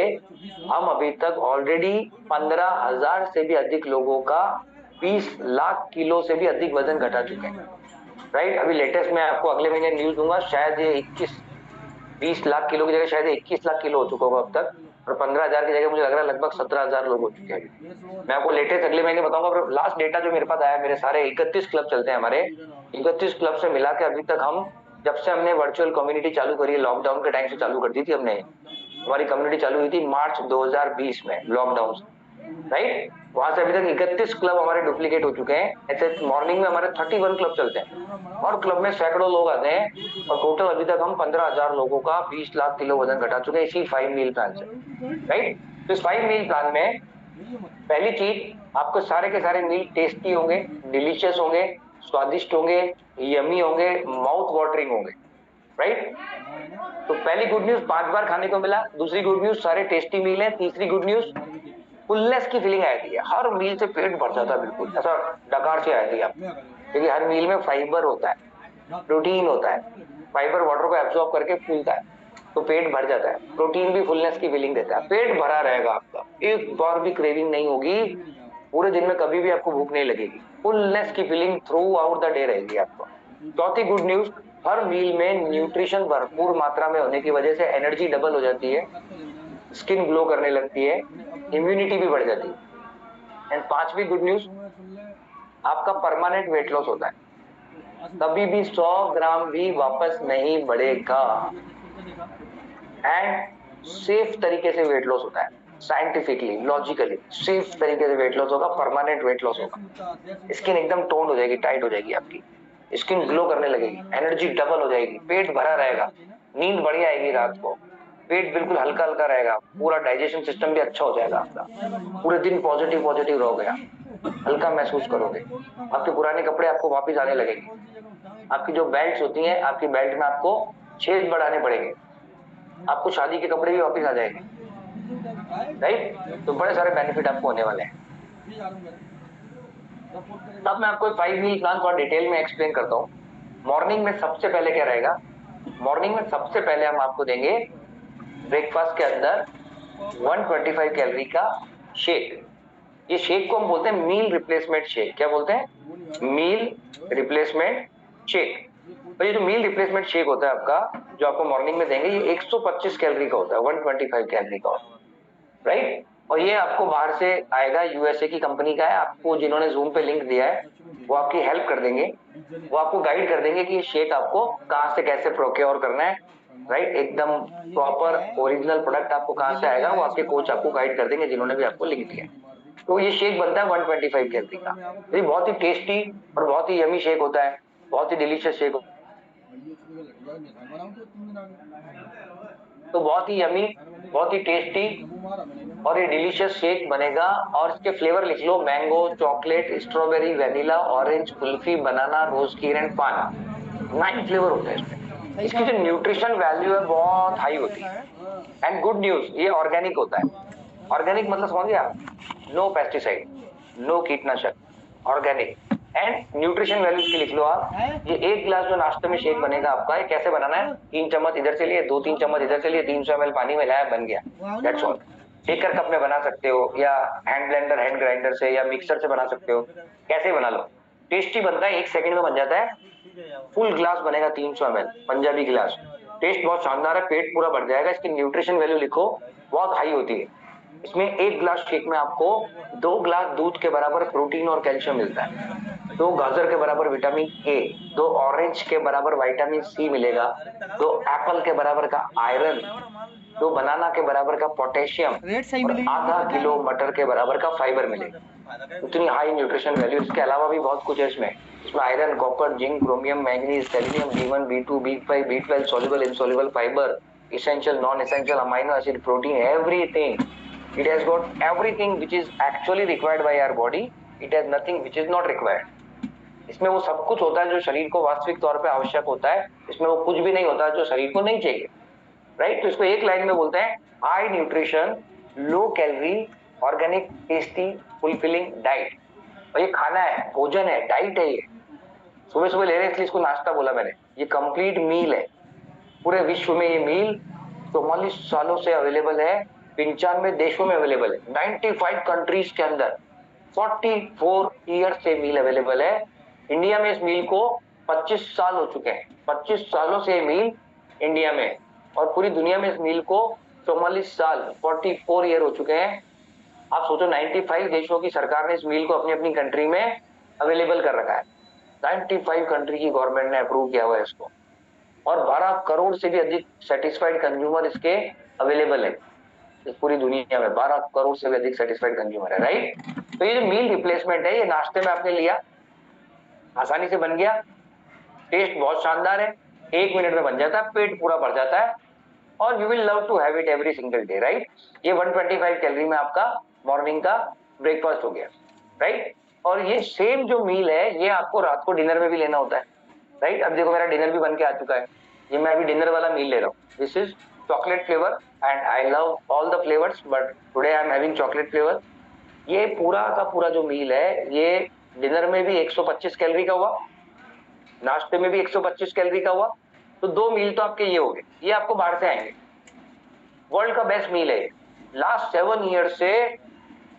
हम अभी तक ऑलरेडी 15,000 से भी अधिक लोगों का 20 लाख किलो से भी अधिक वजन घटा चुके हैं, राइट। अभी लेटेस्ट मैं आपको अगले महीने न्यूज दूंगा, शायद ये 20 लाख किलो की जगह शायद 21 लाख किलो हो चुका होगा अब तक, और 15,000 की जगह मुझे लग रहा है लगभग 17,000 लोग हो चुके हैं। मैं आपको लेटेस्ट अगले महीने बताऊंगा। पर लास्ट डेटा जो मेरे पास आया, मेरे सारे 31 क्लब चलते हैं हमारे, 31 क्लब से मिला के अभी तक हम, जब से हमने वर्चुअल कम्युनिटी चालू करी है, लॉकडाउन के टाइम से चालू कर दी थी हमने, हमारी कम्युनिटी चालू हुई थी मार्च 2020 में लॉकडाउन, राइट। वहां से अभी तक 31 क्लब हमारे डुप्लीकेट हो चुके हैं। ऐसे मॉर्निंग में हमारे 31 क्लब चलते हैं और क्लब में सैकड़ों लोग आते हैं, और टोटल अभी तक हम 15,000 लोगों का 20 लाख किलो वजन घटा चुके हैं इसी 5 मील प्लान से, राइट। तो इस 5 मील प्लान में पहली चीज, आपको सारे के सारे मील टेस्टी होंगे, डिलीशियस होंगे, स्वादिष्ट होंगे, यमी होंगे, माउथ वाटरिंग होंगे, राइट। तो पहली गुड न्यूज 5 बार खाने को मिला। दूसरी गुड न्यूज सारे टेस्टी मील है। तीसरी गुड न्यूज फुलनेस की फीलिंग आती है, हर मील से पेट भर जाता है, बिल्कुल ऐसा डकार से आती है आप, क्योंकि हर मील में फाइबर होता है, प्रोटीन होता है। फाइबर वाटर को एब्जॉर्ब करके फूलता है तो पेट भर जाता है। प्रोटीन भी फुलनेस की फीलिंग देता है। पेट भरा रहेगा आपका, एक बार भी क्रेविंग नहीं होगी, पूरे दिन में कभी भी आपको भूख नहीं लगेगी। फुलनेस की feeling through out the day रहेगी आपको। चौथी गुड न्यूज, हर मील में न्यूट्रिशन भरपूर मात्रा में होने की वजह से एनर्जी डबल हो जाती है, स्किन ग्लो करने लगती है, इम्यूनिटी भी बढ़ जाती है। एंड पांचवी गुड न्यूज, आपका परमानेंट वेट लॉस होता है, कभी भी 100 ग्राम भी वापस नहीं बढ़ेगा, एंड सेफ तरीके से वेट लॉस होता है। साइंटिफिकली, लॉजिकली, सेफ तरीके से वेट लॉस होगा, परमानेंट वेट लॉस होगा। स्किन एकदम टोन्ड हो जाएगी, टाइट हो जाएगी, आपकी स्किन ग्लो करने लगेगी, एनर्जी डबल हो जाएगी, पेट भरा रहेगा, नींद बढ़िया आएगी रात को, पेट बिल्कुल हल्का हल्का रहेगा, पूरा डाइजेशन सिस्टम भी अच्छा हो जाएगा आपका, पूरे दिन पॉजिटिव पॉजिटिव रहोगे आप, हल्का महसूस करोगे, आपके पुराने कपड़े आपको वापस आने लगेंगे, आपकी जो बेल्ट होती हैं, आपकी बेल्ट में आपको छेद बढ़ाने पड़ेंगे, आपको शादी के कपड़े भी वापस आ जाएंगे, राइट। तो बड़े सारे बेनिफिट आपको होने वाले हैं। अब मैं आपको 5 मील प्लान थोड़ा डिटेल में एक्सप्लेन करता हूँ। मॉर्निंग में सबसे पहले क्या रहेगा, मॉर्निंग में सबसे पहले हम आपको देंगे ब्रेकफास्ट के अंदर 125 कैलोरी का शेक। ये शेक को हम बोलते हैं मील रिप्लेसमेंट शेक। क्या बोलते हैं? Meal replacement shake. तो ये जो मील रिप्लेसमेंट शेक होता है आपका, जो आपको मॉर्निंग में देंगे, ये 125 कैलोरी का होता है, 125 कैलोरी का होता है, राइट। और ये आपको बाहर से आएगा, यूएसए की कंपनी का है। आपको जिन्होंने जूम पे लिंक दिया है वो आपकी हेल्प कर देंगे, वो आपको गाइड कर देंगे कि ये शेक आपको कहां से कैसे प्रोक्योर करना है, राइट। एकदम प्रॉपर ओरिजिनल प्रोडक्ट आपको कहां से आएगा, वो आपके कोच आपको गाइड कर देंगे जिन्होंने भी आपको लिंक दिया है। तो ये शेक बनता है 125 कैलोरी का। ये बहुत ही टेस्टी और बहुत ही यमी शेक होता है, बहुत ही डिलीशियस शेक। तो बहुत ही यमी, बहुत ही टेस्टी और ये डिलीशियस शेक बनेगा। और इसके फ्लेवर लिख लो, mango, chocolate, strawberry, vanilla, orange, kulfi, banana, rose kheer and paan. 9 flavour होते हैं इसमें। इसकी जो न्यूट्रिशन वैल्यू है बहुत हाई होती है। एंड गुड न्यूज, ये ऑर्गेनिक होता है। ऑर्गेनिक मतलब समझ गया? नो पेस्टिसाइड, नो कीटनाशक, ऑर्गेनिक। एंड न्यूट्रिशन वैल्यू इसकी लिख लो आप। ये एक गिलास जो नाश्ते में शेक बनेगा आपका, ये कैसे बनाना है? 3 चम्मच इधर से लिए, 2-3 चम्मच इधर से लिए, 300 ml पानी में लाया, बन गया, दैट्स ऑल। शेकर कप में बना सकते हो, या हैंड ब्लेंडर, हैंड ग्राइंडर से, या मिक्सर से बना सकते हो, कैसे बना लो। टेस्टी बनता है, 1 सेकंड में बन जाता है। फुल ग्लास बनेगा 300 ml, पंजाबी गिलास। टेस्ट बहुत शानदार है, पेट पूरा भर जाएगा। इसकी न्यूट्रिशन वैल्यू लिखो, बहुत हाई होती है। इसमें 1 ग्लास शेक में आपको 2 ग्लास दूध के बराबर प्रोटीन और कैल्शियम मिलता है, 2 गाजर के बराबर विटामिन ए, 2 ऑरेंज के बराबर विटामिन सी मिलेगा, 2 एप्पल के बराबर का आयरन, 2 बनाना के बराबर का पोटेशियम, और आधा किलो मटर के बराबर का फाइबर मिलेगा। इतनी हाई न्यूट्रिशन वैल्यू। इसके अलावा भी बहुत कुछ है इसमें iron, copper, zinc, chromium, manganese, selenium, B1, B2, B5, B12, soluble, insoluble fiber, essential, non-essential amino acid, protein, everything. It has got everything which is actually required by our body. It has nothing which is not required. इसमें वो सब कुछ होता है जो शरीर को वास्तविक तौर पे आवश्यक होता है। इसमें वो कुछ भी नहीं होता जो शरीर को नहीं चाहिए, राइट। तो इसको एक लाइन में बोलते हैं high nutrition, low calorie, organic, tasty, fulfilling diet. और ये खाना है, भोजन है, डाइट है। ये सुबह सुबह ले रहे हैं इसलिए इसको नाश्ता बोला मैंने। ये कंप्लीट मील है। पूरे विश्व में ये मील 44 सालों से अवेलेबल है, 95 देशों में अवेलेबल है, 95 कंट्रीज के अंदर 44 ईयर से मील अवेलेबल है। इंडिया में इस मील को 25 साल हो चुके हैं, 25 सालों से मील इंडिया में, और पूरी दुनिया में इस मील को 44 साल, 44 ईयर हो चुके हैं। आप सोचो, 95 देशों की सरकार ने इस मील को अपनी अपनी कंट्री में अवेलेबल कर रखा है। 95 कंट्री की गवर्नमेंट ने अप्रूव किया हुआ है इसको, और 12 करोड़ से भी अधिक सेटिस्फाइड कंज्यूमर इसके अवेलेबल है। इस पूरी दुनिया में 12 करोड़ से भी अधिक सेटिस्फाइड कंज्यूमर है, राइट। तो ये जो मील रिप्लेसमेंट है, ये नाश्ते में आपने लिया, आसानी से बन गया, टेस्ट बहुत शानदार है, 1 मिनट में बन जाता है, पेट पूरा भर जाता है, और you will love to have it every single day, right. ये 125 कैलोरी में आपका मॉर्निंग का ब्रेकफास्ट हो गया, राइट। और ये सेम जो मील है, ये आपको रात को डिनर में भी लेना होता है, राइट। अब देखो, मेरा डिनर भी बन के आ चुका है। ये मैं अभी डिनर वाला मील ले रहा हूँ। This is chocolate flavour, and I love all the flavours, but today I am having chocolate flavour. ये पूरा का पूरा जो मील है, ये डिनर में भी 125 कैलोरी का हुआ, नाश्ते में भी 125 कैलोरी का हुआ। तो 2 मील तो आपके ये हो गए, ये आपको बाहर से आएंगे। वर्ल्ड का बेस्ट मील है। लास्ट 7 ईयर से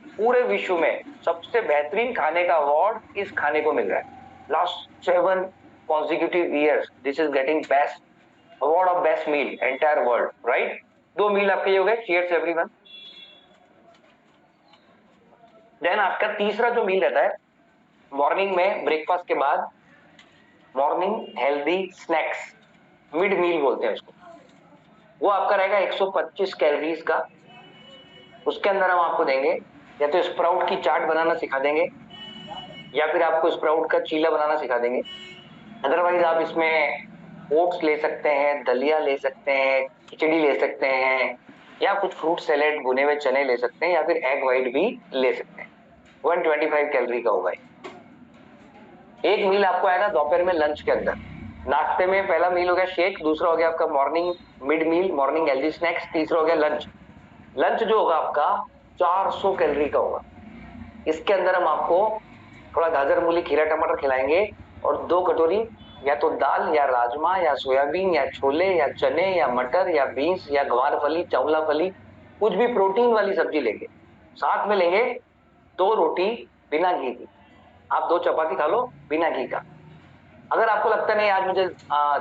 पूरे विश्व में सबसे बेहतरीन खाने का अवार्ड इस खाने को मिल रहा है। Last 7 consecutive years this is getting best award of best meal entire world, right। 2 मील आपके ये हो गए। cheers everyone। देन आपका तीसरा जो मील रहता है मॉर्निंग में, ब्रेकफास्ट के बाद, मॉर्निंग हेल्दी स्नैक्स, मिड मील बोलते हैं इसको। वो आपका रहेगा 125 कैलोरीज का, उसके अंदर हम आपको देंगे या तो स्प्राउट की चाट बनाना सिखा देंगे या फिर आपको स्प्राउट का चीला बनाना सिखा देंगे। अदरवाइज आप इसमें ओट्स ले सकते हैं, दलिया ले सकते हैं, खिचड़ी ले सकते हैं या कुछ फ्रूट सैलेड, भुने हुए चने ले सकते हैं या फिर एग व्हाइट भी ले सकते हैं। 125 कैलोरी का होगा। एक मील आपको आएगा दोपहर में लंच के अंदर। नाश्ते में पहला मील हो गया शेक, दूसरा हो गया आपका मॉर्निंग मिड मील, मॉर्निंग हेल्दी स्नैक्स, तीसरा हो गया लंच। लंच जो होगा आपका 400 कैलोरी का होगा। इसके अंदर हम आपको थोड़ा गाजर मूली खीरा टमाटर खिलाएंगे और 2 कटोरी या तो दाल या राजमा या सोयाबीन या छोले या चने या मटर या बीन्स या गवार फली, चौला फली, कुछ भी प्रोटीन वाली सब्जी लेंगे। साथ में लेंगे 2 रोटी बिना घी की। आप 2 चपाती खा लो बिना घी का। अगर आपको लगता नहीं आज मुझे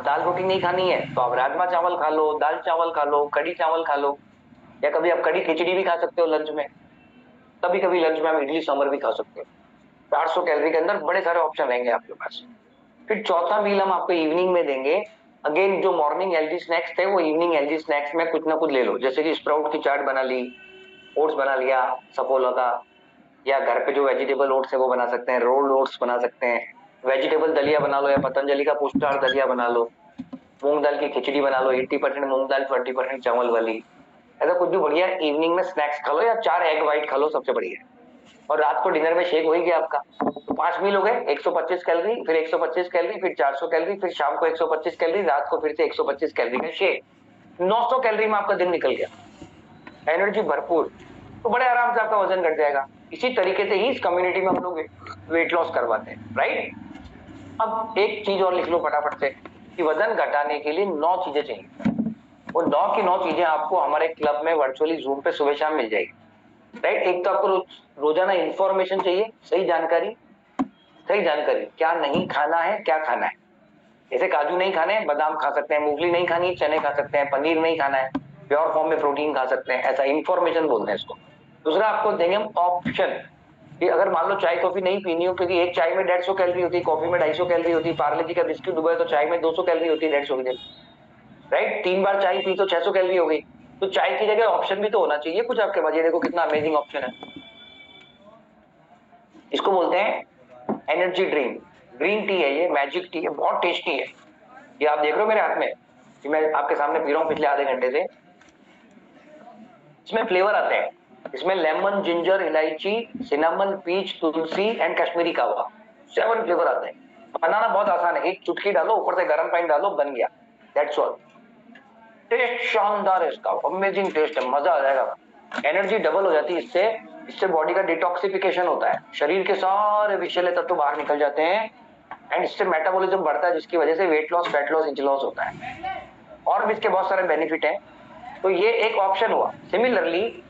दाल रोटी नहीं खानी है तो आप राजमा चावल खा लो, दाल चावल खा लो, कड़ी चावल खा लो या कभी आप कड़ी खिचड़ी भी खा सकते हो लंच में। कभी कभी लंच में आप इडली सांभर भी खा सकते हो। 400 कैलोरी के अंदर बड़े सारे ऑप्शन रहेंगे आपके पास। फिर चौथा मील हम आपको इवनिंग में देंगे। अगेन जो मॉर्निंग हेल्दी स्नैक्स थे वो इवनिंग हेल्दी स्नैक्स में कुछ ना कुछ ले लो, जैसे कि स्प्राउट की चाट बना ली, ओट्स बना लिया सफोला का, या घर पे जो वेजिटेबल ओट्स है वो बना सकते हैं, रोल्ड ओट्स बना सकते हैं, वेजिटेबल दलिया बना लो या पतंजलि का पुष्टार दलिया बना लो, मूंग दाल की खिचड़ी बना लो, 80% मूंग दाल 20% चावल वाली। ऐसा कुछ भी बढ़िया इवनिंग में स्नैक्स खा लो या 4 एग व्हाइट खा लो, सबसे बढ़िया। और रात को डिनर में शेक हो ही गया आपका। तो 5 मील हो गए, 125 कैलोरी, फिर 125 कैलोरी, फिर 400 कैलोरी, फिर शाम को 125 कैलोरी, रात को फिर से 125 कैलोरी का शेक। 900 कैलोरी में आपका दिन निकल गया, एनर्जी भरपूर। तो बड़े आराम से आपका वजन घट जाएगा। इसी तरीके से ही इस कम्युनिटी में हम लोग वेट लॉस करवाते हैं, राइट। अब एक चीज और लिख लो फटाफट से कि वजन घटाने के लिए 9 चीजें चाहिए। वो 9 की 9 चीजें आपको हमारे क्लब में वर्चुअली जूम पे सुबह शाम मिल जाएगी, राइट। एक तो आपको रोजाना इंफॉर्मेशन चाहिए, सही जानकारी। सही जानकारी, क्या नहीं खाना है, क्या खाना है। जैसे काजू नहीं खाने हैं, बादाम खा सकते हैं, मूंगफली नहीं खानी है, चने खा सकते हैं, पनीर नहीं खाना है, प्योर फॉर्म में प्रोटीन खा सकते हैं, ऐसा इंफॉर्मेशन बोलते हैं इसको। दूसरा आपको देंगे हम ऑप्शन कि अगर मान लो चाय कॉफी नहीं पीनी हो, क्योंकि एक चाय में 150 कैलोरी होती है, कॉफी में 250 कैलोरी होती है, पार्ले जी का बिस्किट डुबाए तो चाय में 200 कैलोरी होती है 150 की जगह, राइट। 3 बार चाय पी तो 600 कैलोरी हो गई। तो चाय की जगह ऑप्शन भी तो होना चाहिए कुछ आपके पास। ये देखो कितना अमेजिंग ऑप्शन है। इसको बोलते हैं एनर्जी ड्रिंक। ग्रीन टी है ये, मैजिक टी है, बहुत टेस्टी है। ये आप देख रहे हो मेरे हाथ में कि मैं आपके सामने पी रहा हूँ पिछले आधे घंटे से। इसमें फ्लेवर आते हैं, इसमें लेमन, जिंजर, इलायची, सिनेमन, पीच, तुलसी एंड कश्मीरी कावा, 7 फ्लेवर आते हैं। बनाना बहुत आसान है, एक चुटकी डालो, ऊपर से गर्म पानी डालो, बन गया, दैट्स ऑल। टेस्ट शानदार है इसका, अमेजिंग टेस्ट है, मजा आ जाएगा। एनर्जी डबल हो जाती है इससे। इससे बॉडी का डिटॉक्सिफिकेशन होता है, शरीर के सारे विषैले तत्व बाहर निकल जाते हैं एंड इससे मेटाबॉलिज्म बढ़ता है, जिसकी वजह से weight loss, fat loss, inch loss होता है। और भी इसके बहुत सारे बेनिफिट हैं। तो ये एक ऑप्शन हुआ। सिमिलरली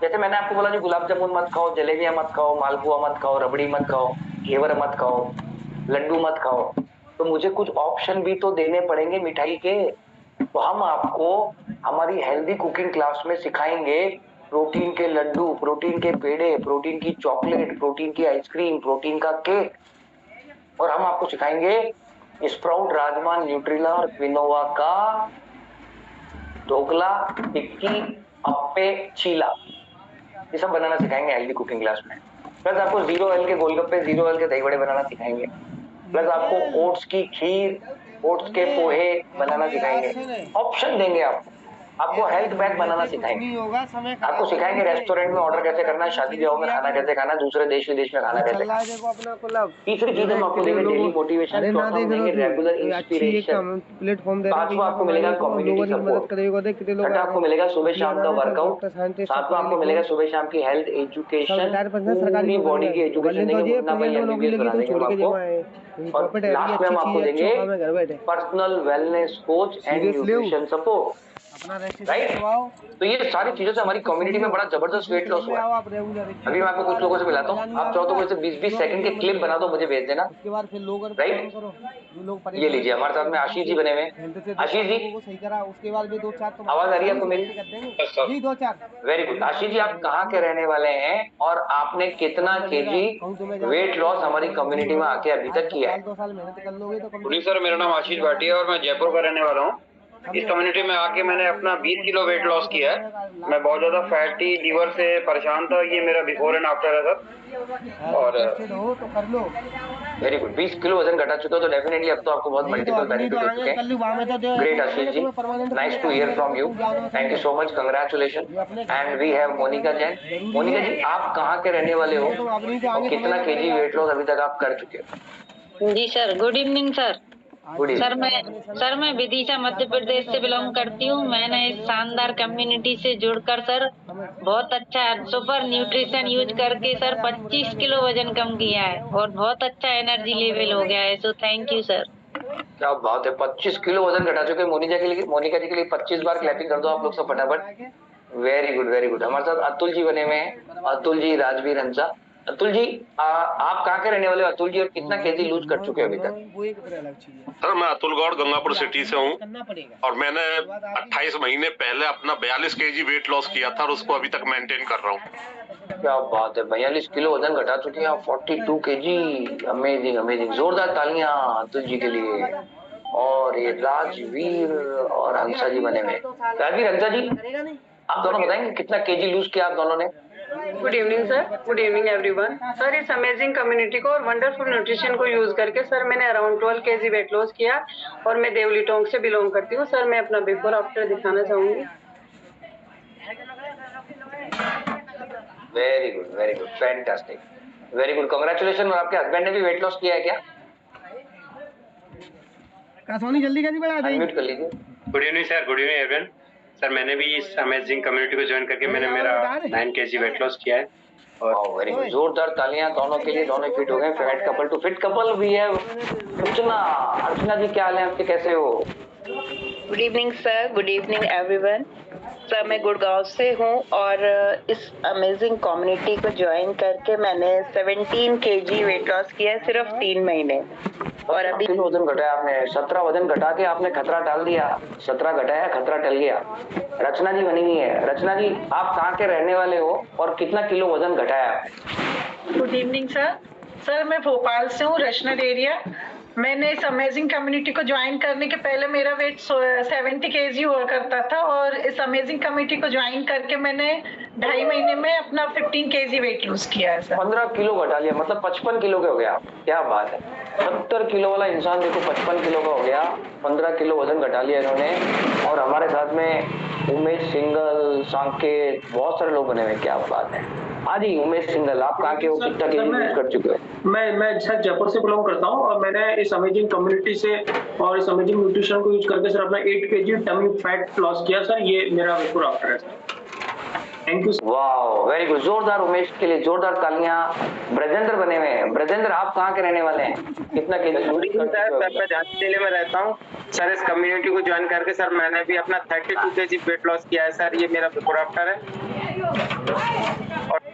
जैसे मैंने आपको बोला, जो गुलाब जामुन मत खाओ, जलेबियां मत खाओ, मालपुआ मत खाओ, रबड़ी मत खाओ, घेवर मत खाओ, लड्डू मत खाओ, तो मुझे कुछ ऑप्शन भी तो देने पड़ेंगे मिठाई के। तो हम आपको हमारी हेल्दी कुकिंग क्लास में सिखाएंगे प्रोटीन के लड्डू, प्रोटीन के पेड़े, प्रोटीन की चॉकलेट, प्रोटीन की आइसक्रीम, प्रोटीन का केक। और हम आपको सिखाएंगे स्प्राउट, राजमा, न्यूट्रिला और क्विनोवा का ढोकला, टिक्की, अप्पे, चीला, ये सब बनाना सिखाएंगे हेल्दी कुकिंग क्लास में। प्लस आपको 0 ऑयल के गोलगप्पे, 0 ऑयल के दही बड़े बनाना सिखाएंगे। प्लस आपको ओट्स की खीर, ओट्स के पोहे बनाना सिखाएंगे। ऑप्शन देंगे आपको हेल्थ बैग बनाना सिखाएंगे, आपको सिखाएंगे रेस्टोरेंट में ऑर्डर कैसे करना है, शादी ब्याह में खाना कैसे खाना है, दूसरे देश विदेश में खाना कैसे खाना। तीसरी चीज हम आपको देंगे डेली मोटिवेशन, चौथा हम देंगे रेगुलर इंस्पिरेशन, पांचवा आपको मिलेगा कम्युनिटी सपोर्ट, छठा आपको मिलेगा सुबह शाम का वर्कआउट, सातवां आपको मिलेगा सुबह शाम की हेल्थ एजुकेशन, पूरी बॉडी की एजुकेशन देंगे, मुन्ना भाई एमबीबीएस बना देंगे आपको। और लास्ट में हम आपको देंगे personal wellness coach and nutrition support, right. तो ये सारी चीजों से हमारी कम्युनिटी में बड़ा जबरदस्त वेट लॉस हुआ है। अभी मैं आपको कुछ लोगों से मिलाता हूँ, आप चाहो तो कोई 20-20 सेकंड के क्लिप बना दो, मुझे भेज देना, राइट। ये लीजिए, हमारे साथ में आशीष जी बने हुए हैं। आशीष जी, आवाज आ रही है आपको मेरी? Very good. आशीष जी, आप कहाँ के रहने वाले हैं और आपने कितना केजी वेट लॉस हमारी कम्युनिटी में आके अभी तक किया है? सर, मेरा नाम आशीष भाटिया और मैं जयपुर का रहने वाला हूँ। इस कम्युनिटी में आके मैंने अपना 20 किलो वेट लॉस किया है। मैं बहुत ज्यादा फैटी लीवर से परेशान था। ये मेरा बिफोर एंड आफ्टर है सर। और वेरी गुड, 20 किलो वजन घटा चुके हो तो डेफिनेटली अब तो आपको बहुत मल्टीपल बेनिफिट हो चुके हैं। Great Ashish ji, nice to hear from you, thank you so much, congratulation. And we have Monica Jain. Monica ji, आप कहाँ के रहने वाले हो और कितना केजी वेट लॉस अभी तक आप कर चुके हो? जी sir, good evening sir. Good sir मैं विदिशा मध्य प्रदेश से बिलोंग करती हूँ। मैंने इस शानदार कम्युनिटी से जुड़कर सर बहुत अच्छा सुपर न्यूट्रिशन यूज करके सर 25 किलो वजन कम किया है और बहुत अच्छा एनर्जी लेवल हो गया है। So thank you sir. क्या बात है, 25 किलो वजन घटा चुके हैं। मोनिका जी के लिए 25 बार क्लैपिंग कर दो आप लोग सब फटाफट। Very good very good. हमारे साथ अतुल जी बने हुए हैं, अतुल जी राजवीर हंसा। अतुल जी, आप कहाँ के रहने वाले हो अतुल जी, और कितना केजी लूज कर चुके हो अभी तक? सर मैं अतुल गौड़ गंगापुर सिटी से हूँ और मैंने 28 महीने पहले अपना 42 केजी वेट लॉस किया था और उसको अभी तक मेंटेन कर रहा हूँ। क्या बात है, 42 किलो वजन घटा चुके हैं आप, 42 केजी। अमेजिंग अमेजिंग, जोरदार तालियां अतुल जी के लिए। और ये राजवीर और हंसा जी बने हुए। राजवीर हंसा जी, आप दोनों बताएंगे कितना केजी लूज किया आप दोनों ने? Good evening sir, good evening everyone. Sir इस अमेजिंग कम्युनिटी को और वंडरफुल न्यूट्रिशन को यूज करके सर मैंने अराउंड 12 केजी वेट लॉस किया और मैं देवली टोंक से बिलोंग करती हूँ। सर मैं अपना बिफोर आफ्टर दिखाना चाहूंगी। Very good, fantastic, very good, congratulation. और आपके हस्बैंड ने भी वेट लॉस किया है क्या? सोनी जल्दी कैसी बढ़ा दी? अनम्यूट कर लीजिए। Good evening sir, good evening everyone. Sir मैंने भी इस अमेजिंग कम्युनिटी को ज्वाइन करके मैंने मेरा 9 केजी वेट लॉस किया है। और वेरी गुड, जोरदार तालियां दोनों के लिए, दोनों फिट हो गए। Fat couple to fit couple भी है। अर्चना जी, क्या हाल है आपके, कैसे हो? Good evening sir, good evening everyone. Sir मैं गुड़गांव से हूँ और इस अमेजिंग कम्युनिटी को ज्वाइन करके मैंने 17 केजी वेट लॉस किया है सिर्फ 3 महीने। और अभी वजन घटाया आपने, 17 वजन घटा के आपने खतरा टाल दिया। 17 घटाया, खतरा टल गया। रचना जी बनी हुई है। रचना जी, आप कहाँ के रहने वाले हो और कितना किलो वजन घटाया आपने? गुड इवनिंग सर मैं भोपाल से हूँ, रचना एरिया। मैंने इस अमेजिंग कम्युनिटी को ज्वाइन करने के पहले मेरा वेट 70 केजी हुआ करता था और इस अमेजिंग कम्युनिटी को ज्वाइन करके मैंने 2.5 महीने में अपना 15 केजी वेट लूज किया है सर। 15 किलो घटा लिया, मतलब 55 किलो के हो गया आप। क्या बात है, 70 किलो वाला इंसान देखो 55 किलो का हो गया। 15 किलो वजन घटा लिया इन्होंने। और हमारे साथ में उमेश सिंगल, सांकेत, बहुत सारे लोग बने हुए। क्या बात है। हाँ जी, उमेश सिंगल, आप कहाँ के हो, कितना केजी लूज कर चुके हो? मैं सर जयपुर से बिलोंग करता हूँ और मैंने इस अमेजिंग कम्युनिटी से और इस अमेजिंग न्यूट्रिशन को यूज करके सर अपना 8 केजी टमी फैट लॉस किया सर। ये मेरा बिफोर आफ्टर है सर। Thank you. वाह, वेरी गुड, जोरदार उमेश के लिए जोरदार तालियां। ब्रजेंद्र बने हुए हैं। ब्रजेंद्र, आप कहाँ के रहने वाले हैं, कितना केजी लूज कर चुके हो? सर मैं झांसी जिले में रहता हूँ सर। इस कम्युनिटी को ज्वाइन करके सर मैंने भी अपना 32 केजी वेट लॉस किया है सर। ये मेरा बिफोर आफ्टर है।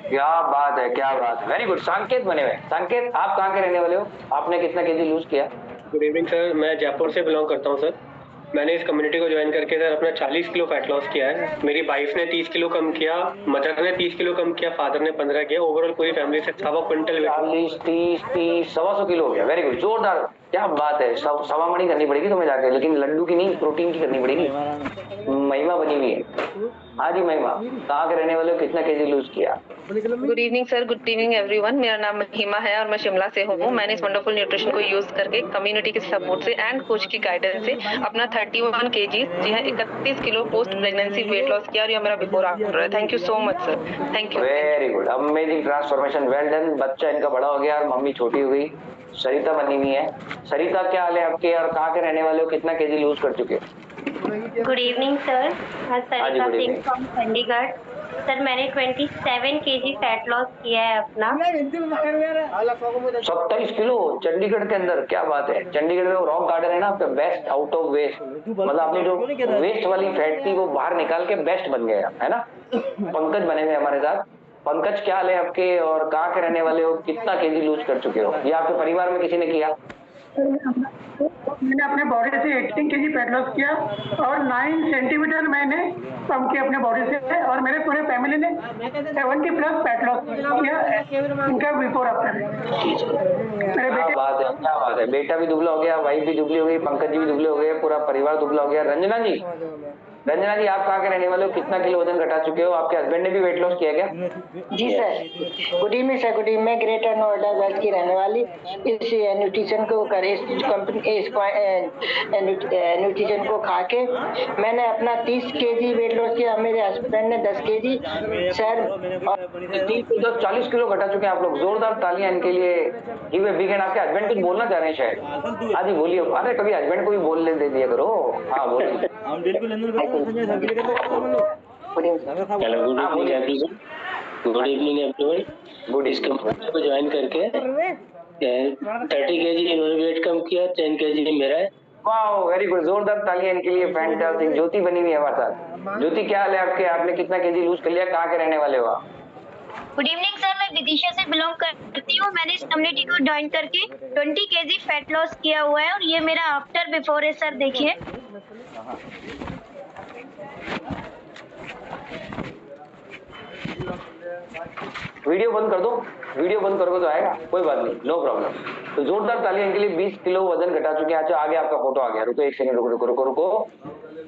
क्या बात है, क्या बात है, वेरी गुड। सांकेत बने हुए। सांकेत, आप कहाँ के रहने वाले हो, आपने कितना केजी लूज किया? गुड इवनिंग सर, मैं जयपुर से बिलोंग करता हूँ सर। मैंने इस कम्युनिटी को ज्वाइन करके सर अपना 40 किलो फैट लॉस किया है। मेरी वाइफ ने 30 किलो कम किया, मदर ने 30 किलो कम किया, फादर ने 15 किया। ओवरऑल पूरी फैमिली से 1.25 क्विंटल 40, 30, 125 किलो हो गया। वेरी गुड, जोरदार, क्या बात है। सवा मणि करनी पड़ेगी तुम्हें जाके, लेकिन लड्डू की नहीं, प्रोटीन की करनी पड़ेगी। महिमा बनी हुई है। हाँ जी महिमा, कहाँ के रहने वाले हो, कितना केजी लूज किया? Good evening sir, good evening everyone. मेरा नाम महिमा है और मैं शिमला से हूँ। मैंने इस वंडरफुल न्यूट्रिशन को यूज करके कम्युनिटी के सपोर्ट से एंड कोच की गाइडेंस से अपना 31 केजी, जी हाँ 31 kilo post pregnancy wait loss किया और ये मेरा बिफोर आफ्टर है। Thank you so much sir, thank you. Very good, amazing transformation, well done. बच्चा इनका बड़ा हो गया और मम्मी छोटी हो गई। सरिता बनी हुई है। सरिता, क्या हाल है आपके और कहाँ के रहने वाले हो, कितना केजी लूज कर चुके हो? Good evening sir, Sarita Singh from Chandigarh. Sir मैंने 27 केजी फैट लॉस किया है अपना। 27 किलो चंडीगढ़ के अंदर, क्या बात है। चंडीगढ़ में वो रॉक गार्डन है ना आपका, बेस्ट आउट ऑफ वेस्ट, मतलब आपने जो वेस्ट वाली फैट थी वो बाहर निकाल के बेस्ट बन गया है ना। पंकज बने हुए हमारे साथ। पंकज, क्या हाल है आपके और कहाँ के रहने वाले हो, कितना केजी लूज कर चुके हो? ये आपके परिवार में किसी ने किया? मैंने अपने बॉडी से 18 केजी फैट लॉस किया और 9 सेंटीमीटर मैंने कम किया अपने बॉडी से, और मेरे पूरे फैमिली ने 70 प्लस फैट लॉस किया इनका बिफोर आफ्टर। मेरे बेटे क्या बात है, बेटा भी दुबला हो गया, वाइफ भी दुबली हो गई, पंकज जी भी दुबले हो गए, पूरा परिवार दुबला हो गया। रंजना जी आप कहाँ के रहने वाले हो, कितना किलो वजन घटा चुके हो, आपके हस्बैंड ने भी वेट लॉस किया क्या? जी sir, good evening sir. Good evening, मैं ग्रेटर नोएडा वेस्ट की रहने वाली। इस न्यूट्रिशन को करे, इस न्यूट्रिशन को खा के मैंने अपना 30 केजी वेट लॉस किया, मेरे हस्बैंड ने 10 केजी सर। 40 किलो घटा चुके हैं आप लोग, जोरदार तालियां इनके लिए। वीकेंड आपके हस्बैंड कुछ बोलना चाह रहे हैं शायद, हाँ जी बोलिए। अरे कभी हस्बैंड को भी बोलने दे दिया करो। हाँ बोलिए। Good evening everyone. गुड। इस कंपनी को ज्वाइन करके 30 केजी इन्होंने वेट कम किया, 10 केजी मेरा है। वाह, वेरी गुड, जोरदार तालियां इनके लिए। फैंटास्टिक। ज्योति बनी हुई है हमारे साथ। ज्योति क्या हाल है आपके, आपने कितना केजी लूज कर लिया, कहाँ के रहने वाले हो आप? गुड इवनिंग सर, मैं विदिशा से बिलोंग करती हूँ। मैंने इस कम्युनिटी को ज्वाइन करके 20 केजी फैट लॉस किया हुआ है और ये मेरा आफ्टर बिफोर है सर, देखिए। वीडियो बंद कर दो, वीडियो बंद करोगे तो आएगा, कोई बात नहीं, नो प्रॉब्लम। तो जोरदार तालियां इनके लिए। 20 किलो वजन घटा चुके हैं। अच्छा आगे आपका फोटो आ गया, रुको एक सेकंड, रुको,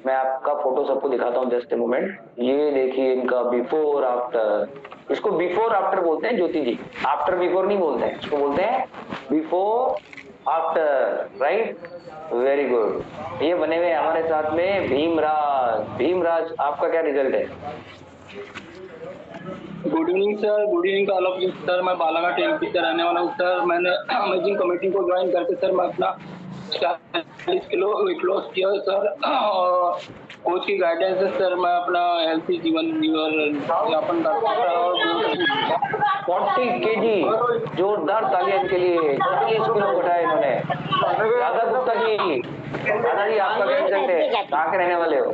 मैं आपका फोटो सबको दिखाता हूँ, जस्ट ए मोमेंट। ये देखिए इनका बिफोर आफ्टर, इसको बिफोर आफ्टर बोलते हैं ज्योति जी, आफ्टर बिफोर नहीं बोलते हैं, इसको बोलते हैं before after, right? Very good. ये बने हुए हमारे साथ में भीमराज, आपका क्या रिजल्ट है? Good evening sir, good evening all of you sir. मैं बालाघाट एमपी से रहने वाला हूँ सर। मैंने अमेजिंग कमेटी को ज्वाइन करके सर मैं अपना 40 किलो वेट लॉस किया सर, और कोच की गाइडेंस से सर मैं अपना हेल्थी जीवन यापन करता हूँ। 40 केजी, जोरदार तालियां इनके लिए। 40 किलो घटाया इन्होंने। राधा गुप्ता जी, आपका क्या रिजल्ट है, कहाँ के रहने वाले हो?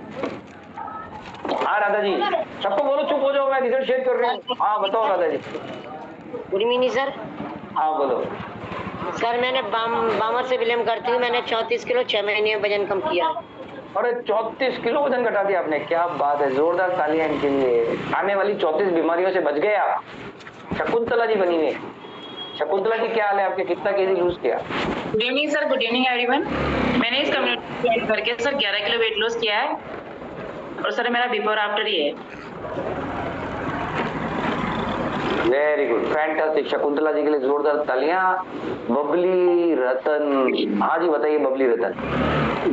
हाँ राधा जी, सबको बोलो चुप हो जाओ, मैं रिजल्ट शेयर कर रही हूँ। हाँ बताओ Radha ji. Good evening sir. हाँ बोलो सर, मैंने बामर से बिलोंग करती हूँ। मैंने 34 किलो 6 महीने में वजन कम किया। अरे 34 किलो वजन घटा दिया आपने, क्या बात है, जोरदार तालियां इनके लिए। आने वाली 34 बीमारियों से बच गए आप। शकुंतला जी बनी हुई। शकुंतला जी क्या हाल है आपके, कितना केजी लूज किया? Good evening sir, good evening everyone. मैंने इस कम्युनिटी ज्वाइन करके सर 11 किलो वेट लॉस किया है और सर मेरा बिफोर आफ्टर ही है। Very good, fantastic. Shakuntala ji के लिए जोरदार तालियां। बबली रतन, हाँ जी बताइए Babli Ratan.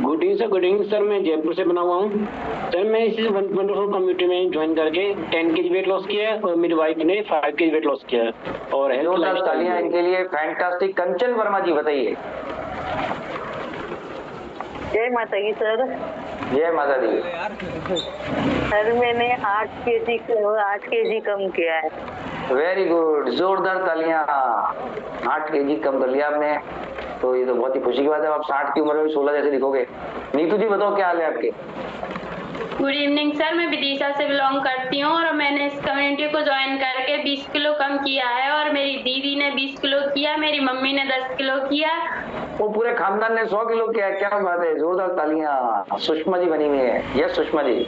Good evening sir, good evening sir. मैं जयपुर से बना हुआ हूँ सर। मैं इस वंडरफुल कम्युनिटी में ज्वाइन करके 10 केजी वेट लॉस किया है और मेरी वाइफ ने 5 केजी वेट लॉस किया है। और जोरदार तालियां इनके लिए, फैंटास्टिक। कंचन वर्मा जी बताइए। जय माता दी सर। जय माता दी। सर मैंने 8 केजी कम किया है। वेरी गुड, जोरदार तालियां। 8 केजी कम कर लिया आपने, तो ये तो बहुत ही खुशी की बात है। आप 60 की उम्र में 16 जैसे दिखोगे। नीतू जी बताओ क्या हाल है आपके? गुड इवनिंग सर, मैं विदिशा से बिलोंग करती हूँ और मैंने इस कम्युनिटी को ज्वाइन करके 20 किलो कम किया है और मेरी दीदी ने 20 किलो किया, मेरी मम्मी ने 10 किलो किया, वो पूरे खानदान ने 100 किलो किया। क्या बात है, जोरदार तालियां। सुषमा जी बनी हुई है। Yes Sushma ji.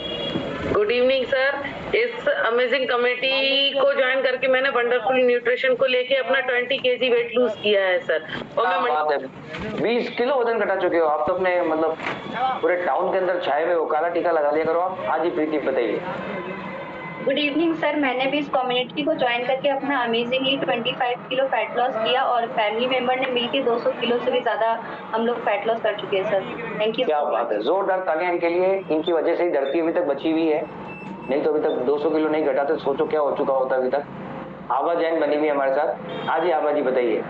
Good evening sir. इस अमेजिंग कमेटी को ज्वाइन करके मैंने वंडरफुल न्यूट्रिशन को लेके अपना 20 केजी वेट लूज किया है सर। और मैं 20 किलो वजन घटा चुके हो आप तो अपने, मतलब पूरे टाउन के अंदर छाए हुए हो। काला टीका लगा लिया करो आप। हाँ जी प्रीति बताइए। गुड इवनिंग सर, मैंने भी इस कम्युनिटी को ज्वाइन करके अपना अमेजिंगली 25 किलो फैट लॉस किया और फैमिली मेंबर ने मिलकर 200 किलो से भी ज्यादा हम लोग फैट लॉस कर चुके हैं सर। Thank you. क्या बात है, जोरदार तालियां इनके लिए। इनकी वजह से ही धरती अभी तक बची हुई है, नहीं तो अभी तक 200 किलो नहीं घटा तो सोचो क्या हो चुका होता अभी तक। आभा जैन बनी हुई हमारे साथ। हाँ जी आभा जी बताइए।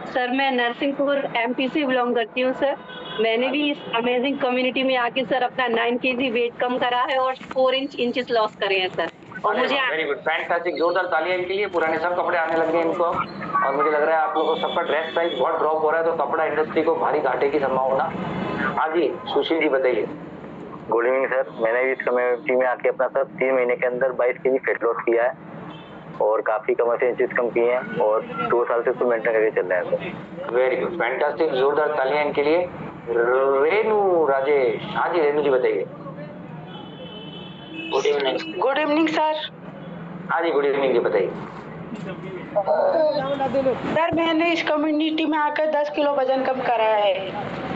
सर मैं नरसिंहपुर एमपी से बिलोंग करती हूँ सर। मैंने भी इस अमेजिंग कम्युनिटी में आके सर अपना 9 केजी वेट कम करा है और 4 इंचेस लॉस करे हैं सर। और मुझे वेरी गुड, फैंटास्टिक। जोरदार तालियां इनके लिए। पुराने सब कपड़े आने लग गए इनको और मुझे लग रहा है आप लोगों को सबका ड्रेस प्राइस बहुत ड्रॉप हो रहा है, तो कपड़ा इंडस्ट्री को भारी घाटे की संभावना। हाँ जी सुशील जी बताइए। Good evening sir. मैंने भी इस कम्युनिटी में आके अपना सर 3 महीने के अंदर 22 केजी फैट लॉस किया है और काफी कम से इंचेस कम किए हैं और 2 साल से इसको मेंटेन करके चल रहे हैं सर। वेरी गुड, फैंटास्टिक, जोरदार तालियां इनके लिए। रेनू राजेश, हाँ जी रेनू जी बताइए। Good evening. Good evening sir. हाँ जी गुड इवनिंग जी बताइए। सर मैंने इस कम्युनिटी में आकर 10 किलो वजन कम करा है।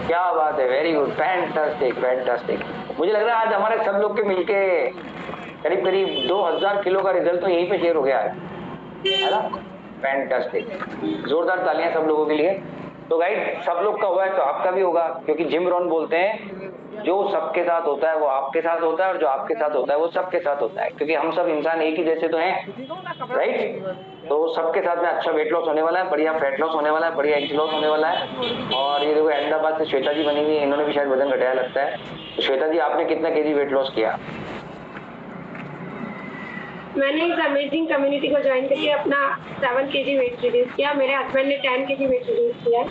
क्या बात है, वेरी गुड, फैंटास्टिक फैंटास्टिक। मुझे लग रहा है आज हमारे सब लोग के मिलके करीब करीब 2000 किलो का रिजल्ट तो यहीं पे शेयर हो गया है ना। फैंटास्टिक, जोरदार तालियां सब लोगों के लिए। तो गाइड सब लोग का हुआ है तो आपका भी होगा, क्योंकि जिम रॉन बोलते हैं जो सबके साथ होता है वो आपके साथ होता है और जो आपके साथ होता है वो सबके साथ होता है, क्योंकि हम सब इंसान एक ही जैसे तो हैं, राइट। तो सबके साथ में अच्छा वेट लॉस होने वाला है, बढ़िया फैट लॉस होने वाला है, बढ़िया इंच लॉस होने वाला है। और ये देखो अहमदाबाद से श्वेता जी बनी हुई है, इन्होंने भी शायद वजन घटाया लगता है। तो श्वेता जी आपने कितना केजी वेट लॉस किया? मैंने इस अमेजिंग कम्युनिटी को ज्वाइन करके अपना 7 kg वेट रिड्यूस किया। मेरे हस्बैंड ने 10 kg वेट रिड्यूस किया।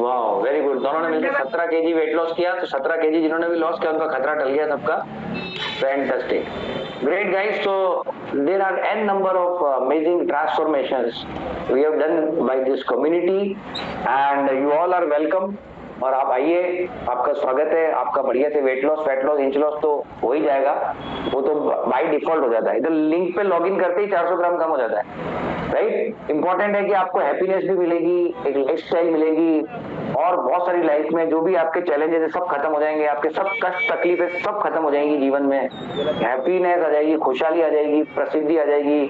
वाह वेरी गुड, दोनों ने मिलकर 17 केजी वेट लॉस किया। तो 17 केजी जिन्होंने भी लॉस किया उनका खतरा टल गया सबका। Fantastic, great guys. So there are n number of amazing transformations we have done by this community and you all are welcome। और आप आइए, आपका स्वागत है। आपका बढ़िया से weight loss fat loss inch loss तो हो ही जाएगा, वो तो बाय डिफॉल्ट हो जाता है। इधर लिंक पे लॉगिन करते ही 400 ग्राम कम हो जाता है, राइट। इंपॉर्टेंट है कि आपको हैप्पीनेस भी मिलेगी, एक लाइफस्टाइल मिलेगी और बहुत सारी लाइफ में जो भी आपके चैलेंजेस है सब खत्म हो जाएंगे, आपके सब कष्ट तकलीफें सब खत्म हो जाएंगी जीवन में। हैप्पीनेस आ जाएगी, खुशहाली आ जाएगी, प्रसिद्धि आ जाएगी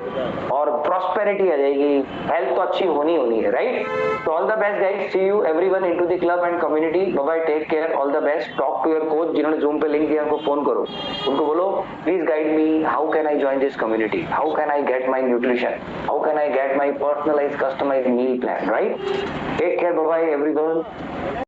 और प्रॉस्पेरिटी आ जाएगी। हेल्थ तो अच्छी होनी है, राइट। तो all the best guys, see you everyone into the club and community. Bye bye, take care, all the best. Talk to your coach, जिन्होंने जूम पे लिंक दिया उनको फोन करो, उनको बोलो please guide me, how can I join this community, how can I get my nutrition, how can I get my personalised customised meal plan, right. Take care, bye bye everyone.